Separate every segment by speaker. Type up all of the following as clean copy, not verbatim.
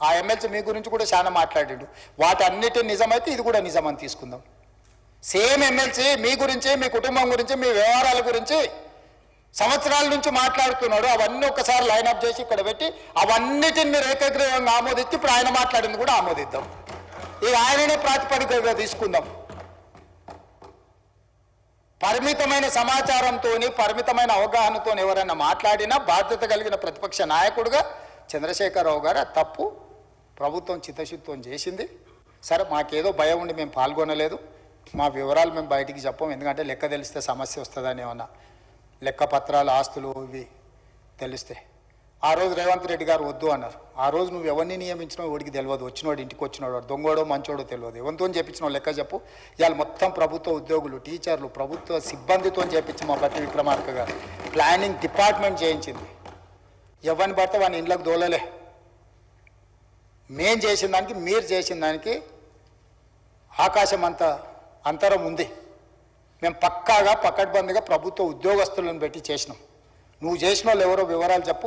Speaker 1: ఆ ఎమ్మెల్సీ మీ గురించి కూడా చాలా మాట్లాడాడు. వాటన్నిటి నిజమైతే ఇది కూడా నిజమని తీసుకుందాం. సేమ్ ఎమ్మెల్సీ మీ గురించి, మీ కుటుంబం గురించి, మీ వ్యవహారాల గురించి సంవత్సరాల నుంచి మాట్లాడుతున్నాడు. అవన్నీ ఒకసారి లైనప్ చేసి ఇక్కడ పెట్టి అవన్నిటిని మీరు ఏకగ్రీవంగా ఆమోదించి ఇప్పుడు ఆయన మాట్లాడింది కూడా ఆమోదిద్దాం. ఇక ఆయననే ప్రాతిపదికగా తీసుకుందాం. పరిమితమైన సమాచారంతో, పరిమితమైన అవగాహనతో ఎవరైనా మాట్లాడినా బాధ్యత కలిగిన ప్రతిపక్ష నాయకుడిగా చంద్రశేఖరరావు గారు తప్పు ప్రభుత్వం చిత్తశుద్ధితో చేసింది. సరే, మాకేదో భయం ఉండి మేము పాల్గొనలేదు. మా వివరాలు మేము బయటికి చెప్పం, ఎందుకంటే లెక్క తెలిస్తే సమస్య వస్తుందని. ఏమన్నా లెక్క పత్రాలు, ఆస్తులు ఇవి తెలిస్తే ఆ రోజు రేవంత్ రెడ్డి గారు వద్దు అన్నారు. ఆ రోజు నువ్వు ఎవరిని నియమించినావు వాడికి తెలియదు, వచ్చినోడు ఇంటికి వచ్చినోడు దొంగోడో మంచోడో తెలియదు, ఎవరితో చెప్పించినావు లెక్క చెప్పు. ఇవాళ మొత్తం ప్రభుత్వ ఉద్యోగులు, టీచర్లు, ప్రభుత్వ సిబ్బందితో చేపించి మా బట్టి విక్రమార్క గారు ప్లానింగ్ డిపార్ట్మెంట్ చేయించింది. ఎవరిని పడితే వాడిని ఇంట్లోకి దోలలే. మేం చేసిన దానికి మీరు చేసిన దానికి ఆకాశం అంత అంతరం ఉంది. మేము పక్కాగా పకడ్బందీగా ప్రభుత్వ ఉద్యోగస్తులను పెట్టి చేసినాం. నువ్వు చేసిన వాళ్ళు ఎవరో వివరాలు చెప్పు.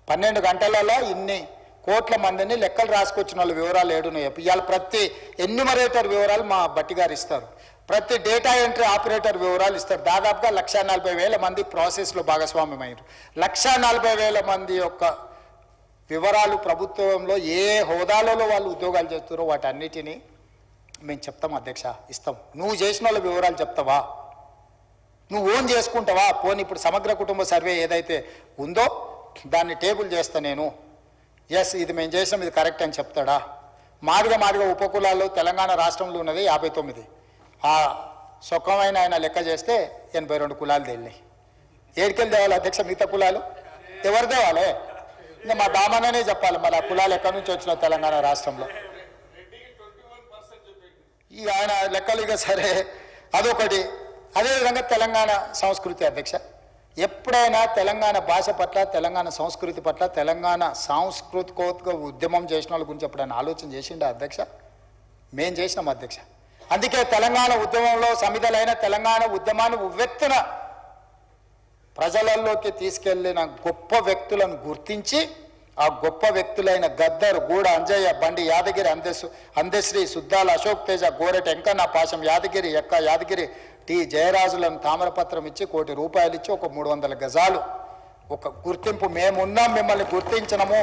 Speaker 1: 12 గంటలలో ఇన్ని కోట్ల మందిని లెక్కలు రాసుకొచ్చిన వాళ్ళ వివరాలు ఏడునో చెప్పు. ఇవాళ ప్రతి ఎన్యూమరేటర్ వివరాలు మా బట్టి గారు ఇస్తారు, ప్రతి డేటా ఎంట్రీ ఆపరేటర్ వివరాలు ఇస్తారు. దాదాపుగా 1,40,000 మంది ప్రాసెస్లో భాగస్వామ్యమయ్యారు. 1,40,000 మంది యొక్క వివరాలు ప్రభుత్వంలో ఏ హోదాలలో వాళ్ళు ఉద్యోగాలు చేస్తారో వాటన్నిటినీ మేము చెప్తాం అధ్యక్ష, ఇస్తాం. నువ్వు చేసిన వాళ్ళ వివరాలు చెప్తావా? నువ్వు ఓన్ చేసుకుంటావా? పోనీ ఇప్పుడు సమగ్ర కుటుంబ సర్వే ఏదైతే ఉందో దాన్ని టేబుల్ చేస్తా నేను, ఎస్ ఇది మేము చేసినాం, ఇది కరెక్ట్ అని చెప్తాడా? మాదిగా ఉపకులాల్లో తెలంగాణ రాష్ట్రంలో ఉన్నది 59. ఆ సుఖమైన ఆయన లెక్క చేస్తే 82 కులాలు తేలినాయి. ఏడికెళ్ళి తేవాలి అధ్యక్ష మిగతా కులాలు? ఎవరు తేవాలి? ఇంకా మా దామననే చెప్పాలి మరి ఆ కులాలు ఎక్కడి నుంచి వచ్చిన తెలంగాణ రాష్ట్రంలో. ఈ ఆయన లెక్కలు ఇక సరే, అదొకటి. అదేవిధంగా తెలంగాణ సంస్కృతి అధ్యక్ష, ఎప్పుడైనా తెలంగాణ భాష పట్ల, తెలంగాణ సంస్కృతి పట్ల, తెలంగాణ సాంస్కృతికోత్క ఉద్యమం చేసిన వాళ్ళ గురించి ఎప్పుడైనా ఆలోచన చేసిండా అధ్యక్ష? మేం చేసినాం అధ్యక్ష. అందుకే తెలంగాణ ఉద్యమంలో సమిధలైన తెలంగాణ ఉద్యమాన్ని ఉవ్వెత్తున ప్రజలలోకి తీసుకెళ్లిన గొప్ప వ్యక్తులను గుర్తించి ఆ గొప్ప వ్యక్తులైన గద్దర్, గూడ అంజయ్య, బండి యాదగిరి, అందశ్రీ, సుద్దాల అశోక్ తేజ, గోరెటి వెంకన్న, పాశం యాదగిరి, ఎక్క యాదగిరి, టి జయరాజులను తామరపత్రం ఇచ్చి ₹1,00,00,000 ఇచ్చి ఒక 300 గజాలు ఒక గుర్తింపు, మేమున్నాం, మిమ్మల్ని గుర్తించినము,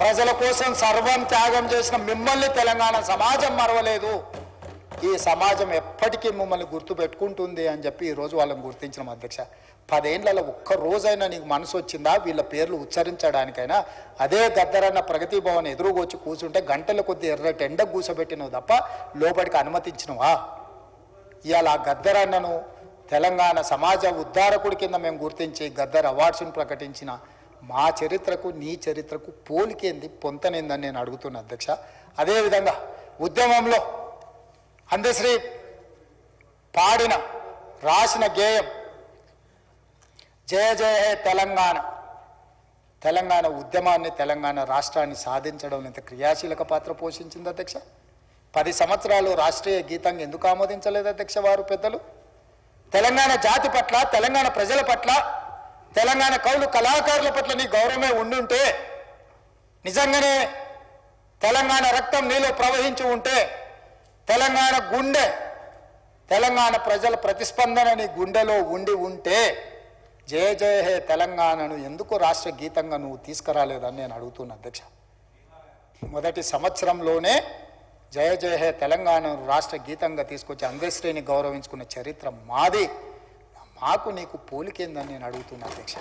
Speaker 1: ప్రజల కోసం సర్వం త్యాగం చేసిన మిమ్మల్ని తెలంగాణ సమాజం మరవలేదు, ఈ సమాజం ఎప్పటికీ మిమ్మల్ని గుర్తు పెట్టుకుంటుంది అని చెప్పి ఈరోజు వాళ్ళని గుర్తించిన అధ్యక్ష. 10 ఏళ్లలో ఒక్క రోజైనా నీకు మనసు వచ్చిందా వీళ్ళ పేర్లు ఉచ్చరించడానికైనా? అదే గద్దరన్న ప్రగతి భవన్ ఎదురుగొచ్చి కూర్చుంటే గంటల కొద్ది ఎర్రటి ఎండ కూసబెట్టినవు తప్ప లోపలికి అనుమతించినవా? ఇవాళ ఆ గద్దరన్నను తెలంగాణ సమాజ ఉద్ధారకుడి కింద మేము గుర్తించి గద్దర్ అవార్డ్స్ని ప్రకటించిన మా చరిత్రకు నీ చరిత్రకు పోలికేంది, పొంతనేందని నేను అడుగుతున్నా అధ్యక్ష. అదేవిధంగా ఉద్యమంలో అందశ్రీ పాడిన రాసిన గేయం జయ జయ హే తెలంగాణ, తెలంగాణ ఉద్యమాన్ని, తెలంగాణ రాష్ట్రాన్ని సాధించడం ఎంత క్రియాశీలక పాత్ర పోషించింది అధ్యక్ష. 10 సంవత్సరాలు రాష్ట్రీయ గీతంగా ఎందుకు ఆమోదించలేదు అధ్యక్ష వారు పెద్దలు? తెలంగాణ జాతి పట్ల, తెలంగాణ ప్రజల పట్ల, తెలంగాణ కవులు కళాకారుల పట్ల నీ గౌరవమే ఉండుంటే, నిజంగానే తెలంగాణ రక్తం నీలో ప్రవహించి ఉంటే, తెలంగాణ గుండె, తెలంగాణ ప్రజల ప్రతిస్పందన నీ గుండెలో ఉండి ఉంటే జయ జయ హే తెలంగాణను ఎందుకు రాష్ట్ర గీతంగా నువ్వు తీసుకురాలేదని నేను అడుగుతున్నా అధ్యక్ష. మొదటి సంవత్సరంలోనే జయ జయ హే తెలంగాణను రాష్ట్ర గీతంగా తీసుకొచ్చి అందశ్రీని గౌరవించుకున్న చరిత్ర మాది. మాకు నీకు పోలికేందని నేను అడుగుతున్నా అధ్యక్ష.